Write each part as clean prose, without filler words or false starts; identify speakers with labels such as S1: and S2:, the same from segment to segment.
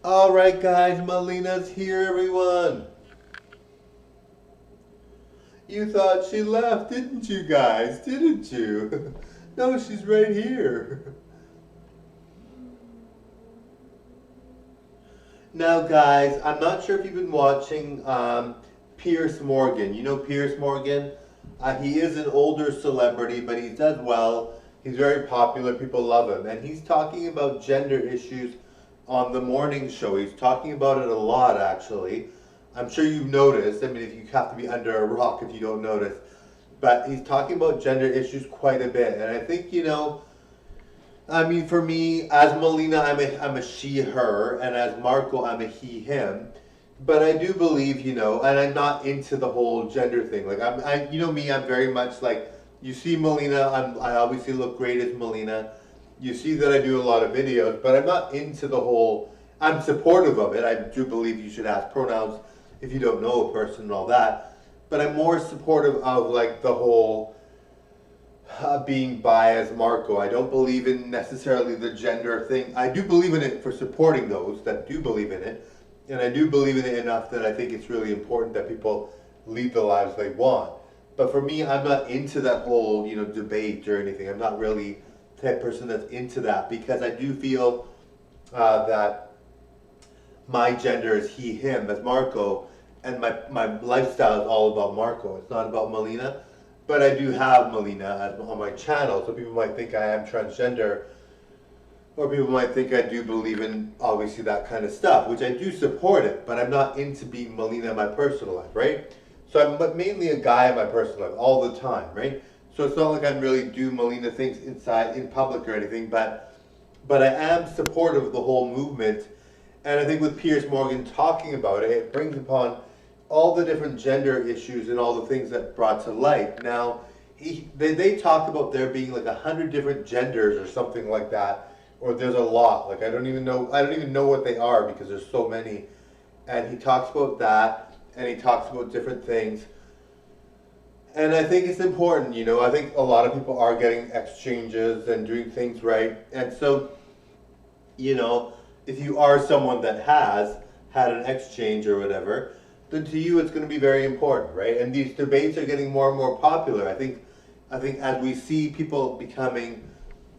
S1: Alright guys, Melina's here everyone. You thought she left, didn't you guys? Didn't you? No, she's right here. Now guys, I'm not sure if you've been watching Piers Morgan. You know Piers Morgan? He is an older celebrity, but he does well. He's very popular. People love him. And he's talking about gender issues on the morning show. He's talking about it a lot, actually. I'm sure you've noticed. I mean, if you have to be under a rock if you don't notice. But he's talking about gender issues quite a bit. And I think, I mean, for me, as Melina, I'm a she, her. And as Marco, I'm a he, him. But I do believe, and I'm not into the whole gender thing. Like, you know me, I'm very much like, you see Melina, I obviously look great as Melina. You see that I do a lot of videos, but I'm not into the whole, I'm supportive of it. I do believe you should ask pronouns if you don't know a person and all that. But I'm more supportive of like the whole being bi as Marco. I don't believe in necessarily the gender thing. I do believe in it for supporting those that do believe in it. And I do believe in it enough that I think it's really important that people lead the lives they want. But for me, I'm not into that whole, debate or anything. I'm not really the type of person that's into that because I do feel that my gender is he, him, as Marco, and my lifestyle is all about Marco. It's not about Melina. But I do have Melina on my channel, so people might think I am transgender, or people might think I do believe in, obviously, that kind of stuff, which I do support it, but I'm not into being Melina in my personal life, right? So I'm mainly a guy in my personal life, all the time, right? So it's not like I'm really do Melina things in public or anything, but I am supportive of the whole movement, and I think with Piers Morgan talking about it, it brings upon all the different gender issues and all the things that brought to light. Now, they talk about there being like 100 different genders or something like that, or there's a lot. Like I don't even know what they are because there's so many. And he talks about that, and he talks about different things. And I think it's important, I think a lot of people are getting exchanges and doing things right. And so, if you are someone that has had an exchange or whatever, then to you it's going to be very important, right? And these debates are getting more and more popular. I think as we see people becoming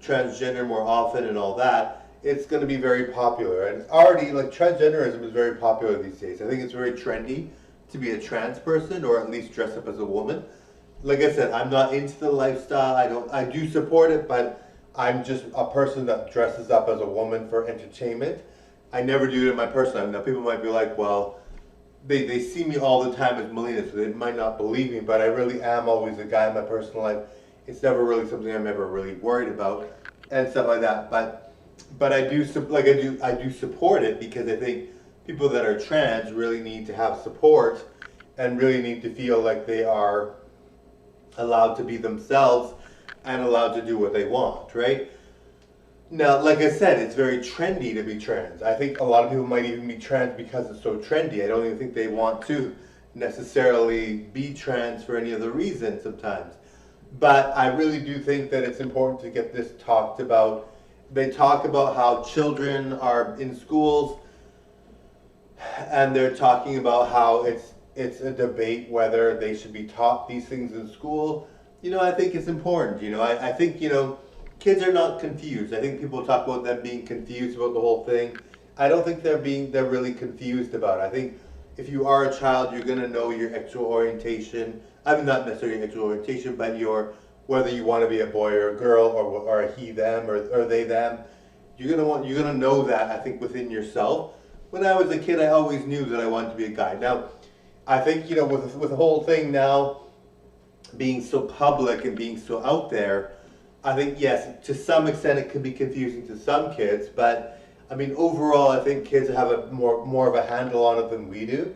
S1: transgender more often and all that, it's going to be very popular. And already, like, transgenderism is very popular these days. I think it's very trendy to be a trans person or at least dress up as a woman. Like I said, I'm not into the lifestyle. I do support it, but I'm just a person that dresses up as a woman for entertainment. I never do it in my personal life. Now, people might be like, well, they see me all the time as Melina, so they might not believe me, but I really am always a guy in my personal life. It's never really something I'm ever really worried about and stuff like that. But I do support it because I think people that are trans really need to have support and really need to feel like they are allowed to be themselves and allowed to do what they want, right? Now, like I said, it's very trendy to be trans. I think a lot of people might even be trans because it's so trendy. I don't even think they want to necessarily be trans for any other reason sometimes. But I really do think that it's important to get this talked about. They talk about how children are in schools, and they're talking about how it's a debate whether they should be taught these things in school. I think it's important. I think, kids are not confused. I think people talk about them being confused about the whole thing. I don't think they're really confused about it. I think if you are a child, you're going to know your sexual orientation. I mean, not necessarily your sexual orientation, but whether you want to be a boy or a girl or a he, them, or they, them. You're going to know that, I think, within yourself. When I was a kid, I always knew that I wanted to be a guy. Now, I think, with the whole thing now being so public and being so out there, I think, yes, to some extent it can be confusing to some kids, but I mean, overall, I think kids have a more of a handle on it than we do.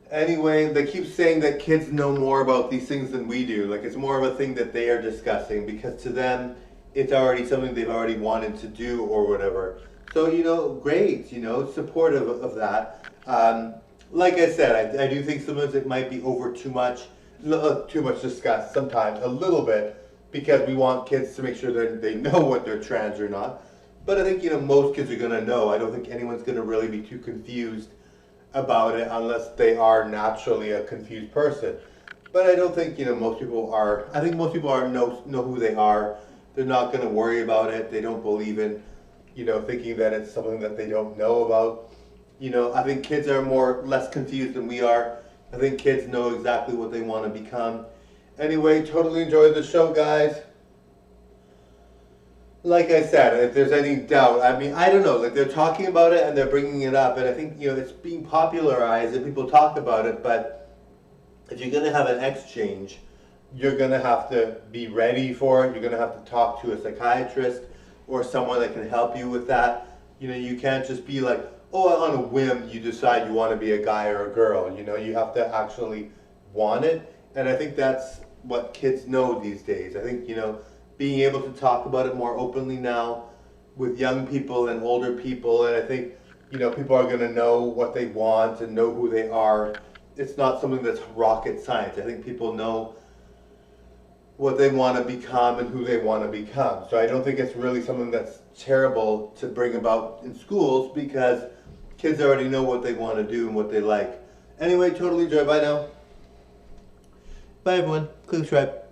S1: Anyway, they keep saying that kids know more about these things than we do. Like, it's more of a thing that they are discussing because to them, it's already something they've already wanted to do or whatever. So, great, supportive of that. Like I said, I do think sometimes it might be over too much discussed sometimes, a little bit, because we want kids to make sure that they know what they're trans or not. But I think, most kids are going to know. I don't think anyone's going to really be too confused about it unless they are naturally a confused person. But I don't think, most people are. I think most people know who they are. They're not going to worry about it. They don't believe in, thinking that it's something that they don't know about. I think kids are less confused than we are. I think kids know exactly what they want to become. Anyway, totally enjoyed the show, guys. Like I said, if there's any doubt, I mean, I don't know, like they're talking about it and they're bringing it up, and I think, it's being popularized and people talk about it, but if you're going to have an exchange, you're going to have to be ready for it. You're going to have to talk to a psychiatrist or someone that can help you with that. You can't just be like, oh, on a whim, you decide you want to be a guy or a girl. You have to actually want it, and I think that's what kids know these days. I think, being able to talk about it more openly now with young people and older people, and I think, people are going to know what they want and know who they are. It's not something that's rocket science. I think people know what they want to become and who they want to become. So I don't think it's really something that's terrible to bring about in schools, because kids already know what they want to do and what they like. Anyway, totally enjoy. Bye now. Bye everyone. Click subscribe.